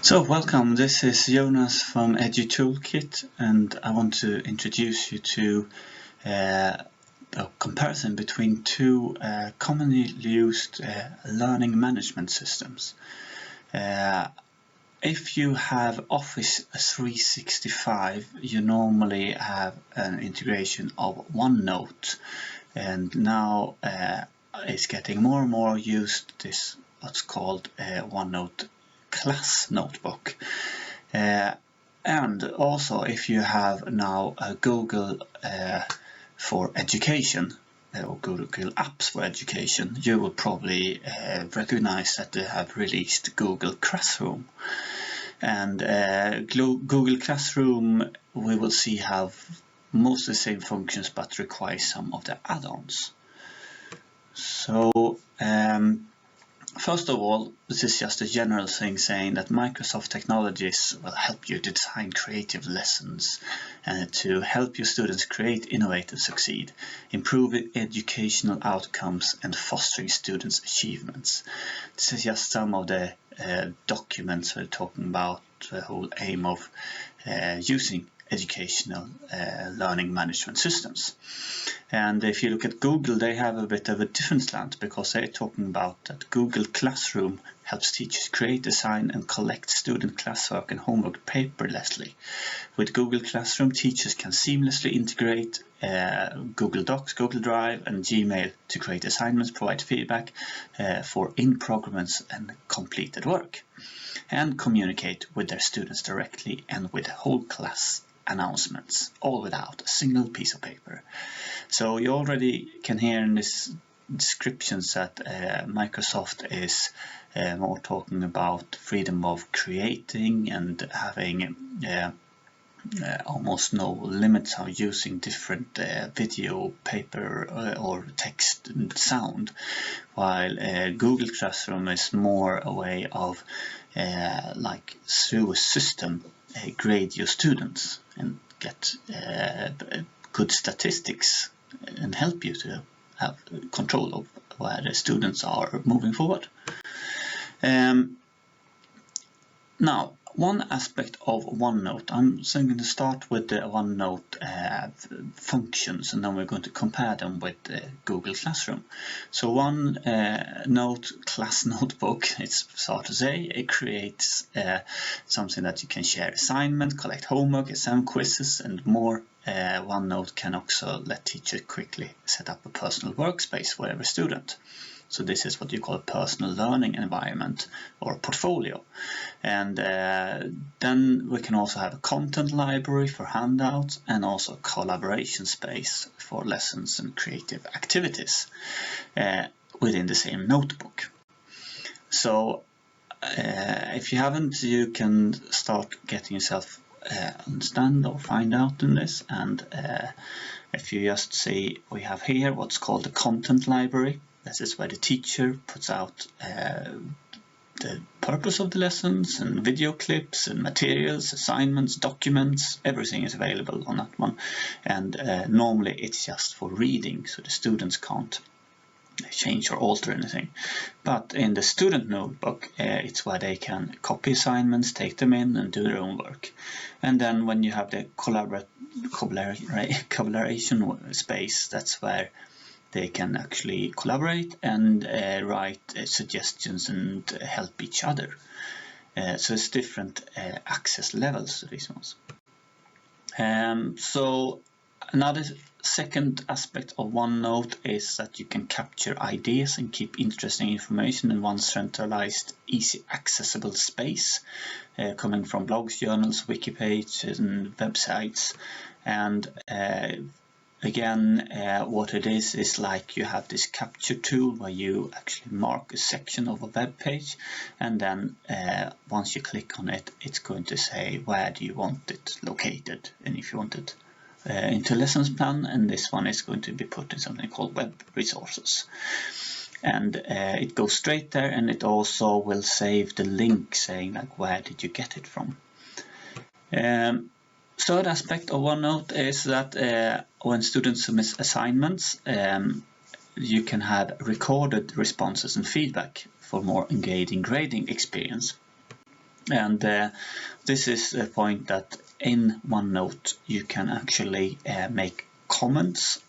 So welcome, this is Jonas from EduToolkit, and I want to introduce you to a comparison between two commonly used learning management systems. If you have Office 365, you normally have an integration of OneNote, and now it's getting more and more used, this what's called OneNote Class Notebook. And also, if you have now a Google for Education, or Google Apps for Education, you will probably recognize that they have released Google Classroom. And Google Classroom, we will see, have most of the same functions but require some of the add-ons. So first of all, this is just a general thing saying that Microsoft technologies will help you design creative lessons to help your students create, innovate and succeed, improving educational outcomes and fostering students' achievements. This is just some of the documents we're talking about, the whole aim of using educational learning management systems. And if you look at Google, they have a bit of a different slant, because they're talking about that Google Classroom helps teachers create, design and collect student classwork and homework paperlessly. With Google Classroom, teachers can seamlessly integrate Google Docs, Google Drive and Gmail to create assignments, provide feedback for in-progress and completed work, and communicate with their students directly and with the whole class announcements, all without a single piece of paper. So you already can hear in this descriptions that Microsoft is more talking about freedom of creating and having almost no limits on using different video, paper or text and sound, while Google Classroom is more a way of like through a system grade your students and get good statistics and help you to have control of where the students are moving forward. Now, one aspect of OneNote, I'm going to start with the OneNote functions, and then we're going to compare them with Google Classroom. So OneNote Class Notebook, it's hard to say, it creates something that you can share assignments, collect homework, exam quizzes and more. OneNote can also let teachers quickly set up a personal workspace for every student. So this is what you call a personal learning environment or portfolio. And then we can also have a content library for handouts and also a collaboration space for lessons and creative activities within the same notebook. So if you haven't, you can start getting yourself understand or find out in this. And if you just see, we have here what's called the content library. This is where the teacher puts out the purpose of the lessons and video clips and materials, assignments, documents, everything is available on that one. And normally it's just for reading, so the students can't change or alter anything. But in the student notebook, it's where they can copy assignments, take them in and do their own work. And then when you have the collaboration space, that's where they can actually collaborate and write suggestions and help each other. So it's different access levels to these ones. So another second aspect of OneNote is that you can capture ideas and keep interesting information in one centralized, easy accessible space, coming from blogs, journals, wiki pages and websites. And again, what it is like you have this capture tool where you actually mark a section of a web page, and then once you click on it, it's going to say where do you want it located, and if you want it into lessons plan, and this one is going to be put in something called web resources. And it goes straight there, and it also will save the link saying like where did you get it from. Third aspect of OneNote is that when students submit assignments, you can have recorded responses and feedback for more engaging grading experience. And this is the point that in OneNote you can actually make comments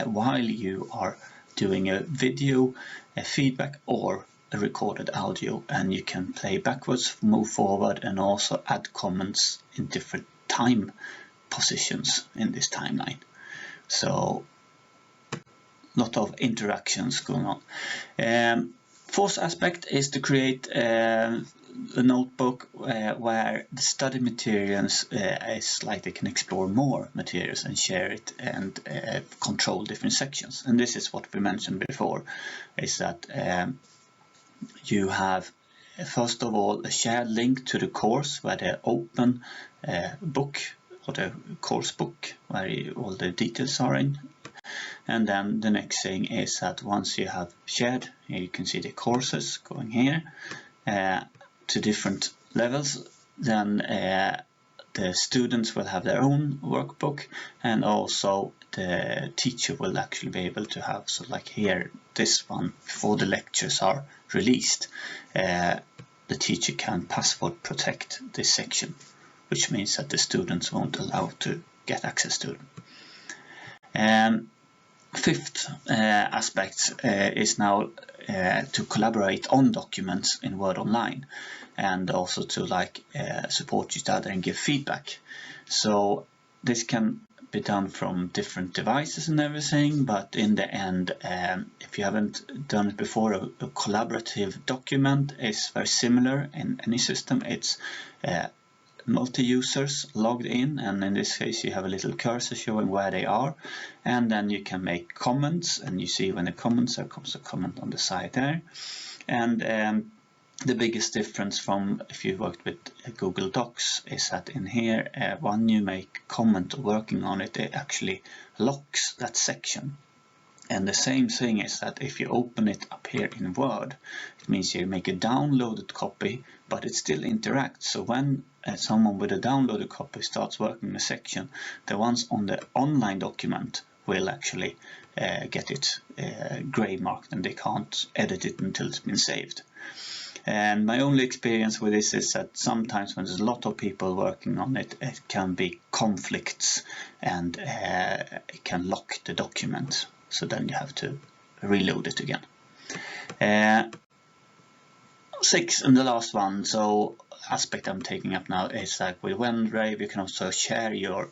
while you are doing a video, a feedback, or a recorded audio, and you can play backwards, move forward, and also add comments in different time positions in this timeline. So a lot of interactions going on. Fourth aspect is to create a notebook where the study materials is like they can explore more materials and share it and control different sections. And this is what we mentioned before, is that you have first of all a shared link to the course where the open book or the course book where all the details are in. And then the next thing is that once you have shared, you can see the courses going here to different levels, then the students will have their own workbook, and also the teacher will actually be able to have, so like here, this one, before the lectures are released, the teacher can password protect this section, which means that the students won't allow to get access to them. Fifth aspect is now to collaborate on documents in Word Online, and also to like support each other and give feedback. So this can be done from different devices and everything, but in the end, if you haven't done it before, a collaborative document is very similar in any system. It's multi-users logged in, and in this case you have a little cursor showing where they are, and then you can make comments, and you see when the comments there comes a comment on the side there. And the biggest difference from if you worked with Google Docs is that in here when you make comment working on it, it actually locks that section. And the same thing is that if you open it up here in Word, it means you make a downloaded copy, but it still interacts. So when someone with a downloaded copy starts working a section, the ones on the online document will actually get it gray marked, and they can't edit it until it's been saved. And my only experience with this is that sometimes when there's a lot of people working on it, it can be conflicts, and it can lock the document. So then you have to reload it again. 6, and the last one, so aspect I'm taking up now, is that with OneDrive you can also share your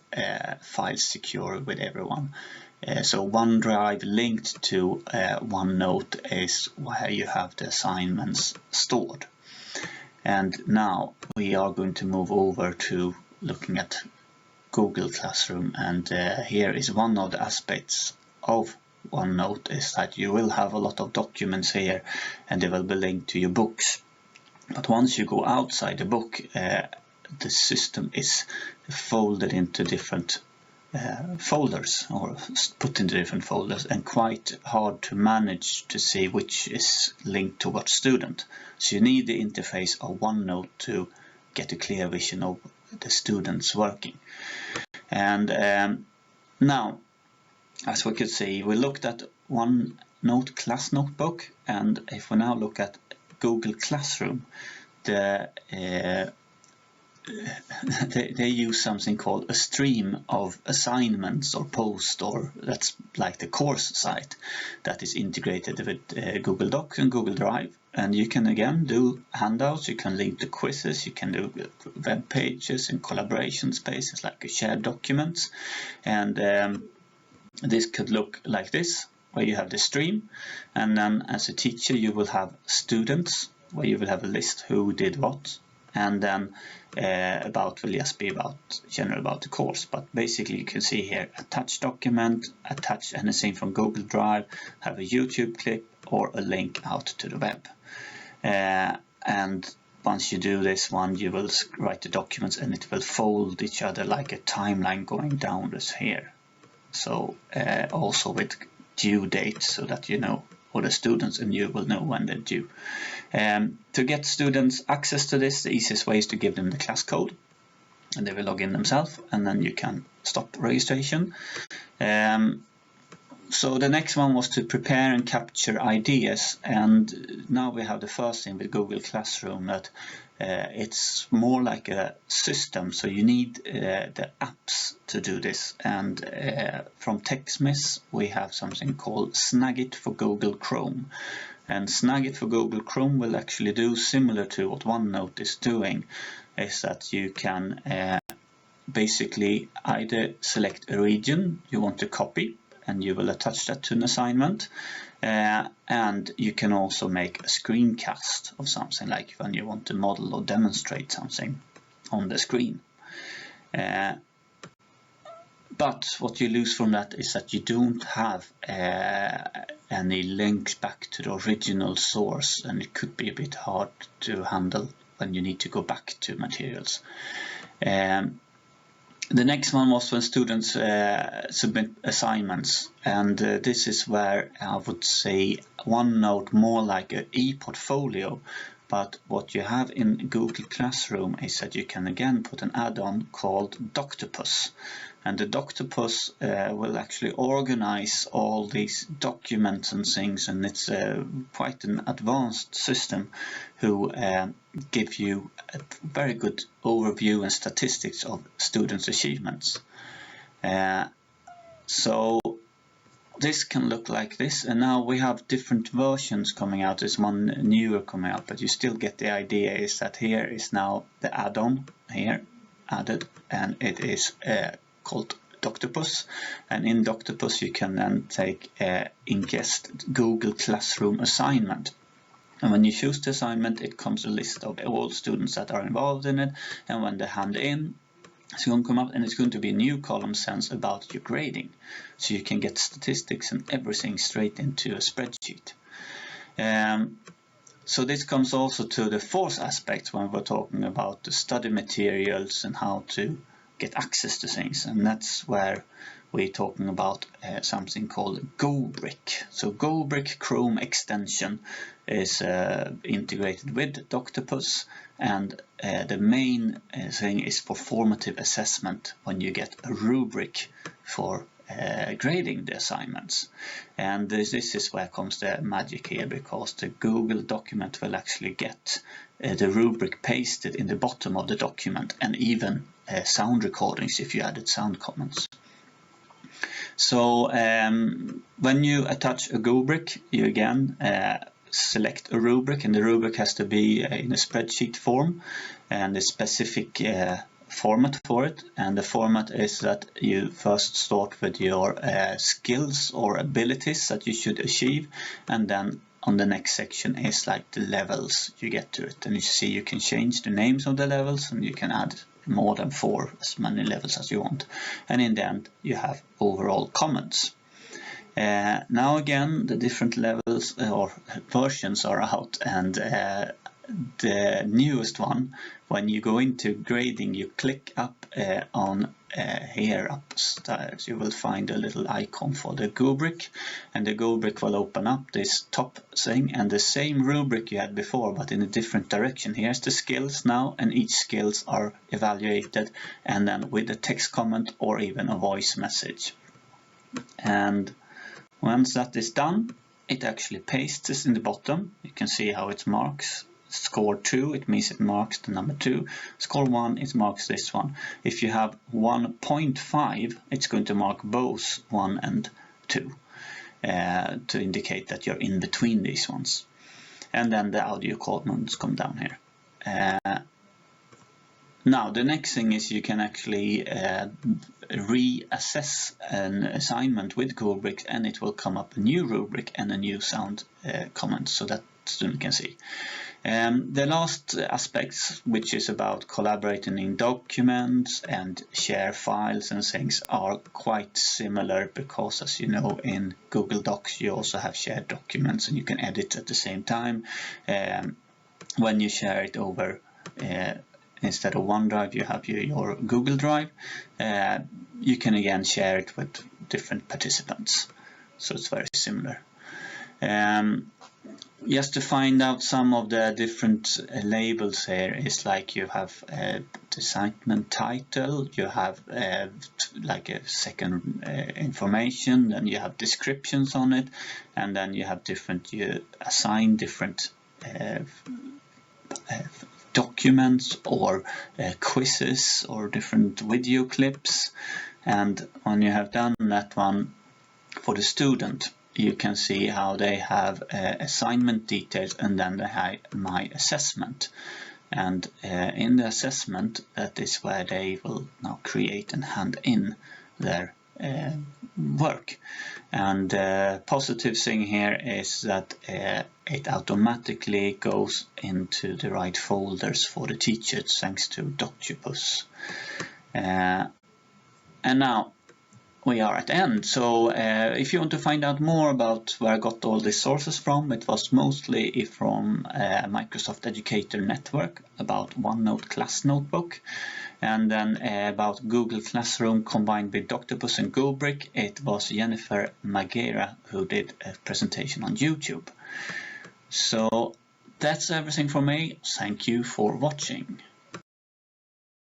files secure with everyone. So OneDrive linked to OneNote is where you have the assignments stored. And now we are going to move over to looking at Google Classroom, and here is one of the aspects of OneNote is that you will have a lot of documents here, and they will be linked to your books. But once you go outside the book, the system is folded into different folders, or put into different folders, and quite hard to manage to see which is linked to what student. So you need the interface of OneNote to get a clear vision of the students working. And now, as we could see, we looked at OneNote Class Notebook, and if we now look at Google Classroom, they use something called a stream of assignments or posts, or that's like the course site that is integrated with Google Docs and Google Drive. And you can again do handouts, you can link to quizzes, you can do web pages and collaboration spaces like a shared documents. And this could look like this, where you have the stream, and then as a teacher you will have students, where you will have a list who did what, and then about will just be about general about the course. But basically you can see here, attach document, attach anything from Google Drive, have a YouTube clip or a link out to the web. And once you do this one, you will write the documents, and it will fold each other like a timeline going down this here. So also with due date, so that you know, or the students and you will know when they're due. To get students access to this, the easiest way is to give them the class code, and they will log in themselves, and then you can stop registration. So the next one was to prepare and capture ideas, and now we have the first thing with Google Classroom, that it's more like a system, so you need the apps to do this. And from TechSmith we have something called Snagit for Google Chrome, and Snagit for Google Chrome will actually do similar to what OneNote is doing, is that you can basically either select a region you want to copy and you will attach that to an assignment, and you can also make a screencast of something, like when you want to model or demonstrate something on the screen. But what you lose from that is that you don't have any links back to the original source, and it could be a bit hard to handle when you need to go back to materials. The next one was when students submit assignments, and this is where I would say OneNote more like an e-portfolio, but what you have in Google Classroom is that you can again put an add-on called Doctopus, and the Doctopus will actually organize all these documents and things, and it's quite an advanced system who give you a very good overview and statistics of students' achievements. So this can look like this, and now we have different versions coming out. There's one newer coming out, but you still get the idea, is that here is now the add-on here added, and it is called Doctopus, and in Doctopus you can then take ingest Google Classroom assignment, and when you choose the assignment it comes a list of all students that are involved in it, and when they hand in, it's going to come up and it's going to be a new column sense about your grading, so you can get statistics and everything straight into a spreadsheet. So this comes also to the fourth aspect when we're talking about the study materials and how to get access to things, and that's where we're talking about something called GoBrick. So GoBrick Chrome extension is integrated with Doctopus, and the main thing is for formative assessment when you get a rubric for grading the assignments. And this is where comes the magic here, because the Google document will actually get the rubric pasted in the bottom of the document, and even sound recordings if you added sound comments. So when you attach a GoBrick, you again select a rubric, and the rubric has to be in a spreadsheet form and a specific format for it. And the format is that you first start with your skills or abilities that you should achieve, and then on the next section is like the levels you get to it, and you see you can change the names of the levels, and you can add more than 4, as many levels as you want, and in the end you have overall comments. Now again, the different levels or versions are out, and the newest one, when you go into grading, you click up on here upstairs, you will find a little icon for the GoBrick, and the GoBrick will open up this top thing, and the same rubric you had before but in a different direction. Here's the skills now, and each skills are evaluated, and then with a text comment or even a voice message. And once that is done, it actually pastes this in the bottom. You can see how it marks. Score 2, it means it marks the number 2. Score 1, it marks this one. If you have 1.5, it's going to mark both 1 and 2 to indicate that you're in between these ones. And then the audio comments come down here. Now the next thing is you can actually reassess an assignment with GoBrick, and it will come up a new rubric and a new sound comment, so that student can see. The last aspects, which is about collaborating in documents and share files and things, are quite similar, because as you know, in Google Docs you also have shared documents and you can edit at the same time. When you share it over instead of OneDrive, you have your Google Drive. You can again share it with different participants, so it's very similar. Just to find out some of the different labels here is like you have the assignment title, you have like a second information, then you have descriptions on it, and then you have different, you assign different documents or quizzes or different video clips. And when you have done that one for the student, you can see how they have assignment details, and then they have my assessment. And in the assessment, that is where they will now create and hand in their work. And the positive thing here is that it automatically goes into the right folders for the teachers thanks to Doctopus. And now we are at the end. So if you want to find out more about where I got all these sources from, it was mostly from Microsoft Educator Network about OneNote Class Notebook, and then about Google Classroom combined with Doctopus and Gobrick, it was Jennifer Magera who did a presentation on YouTube. So that's everything from me. Thank you for watching.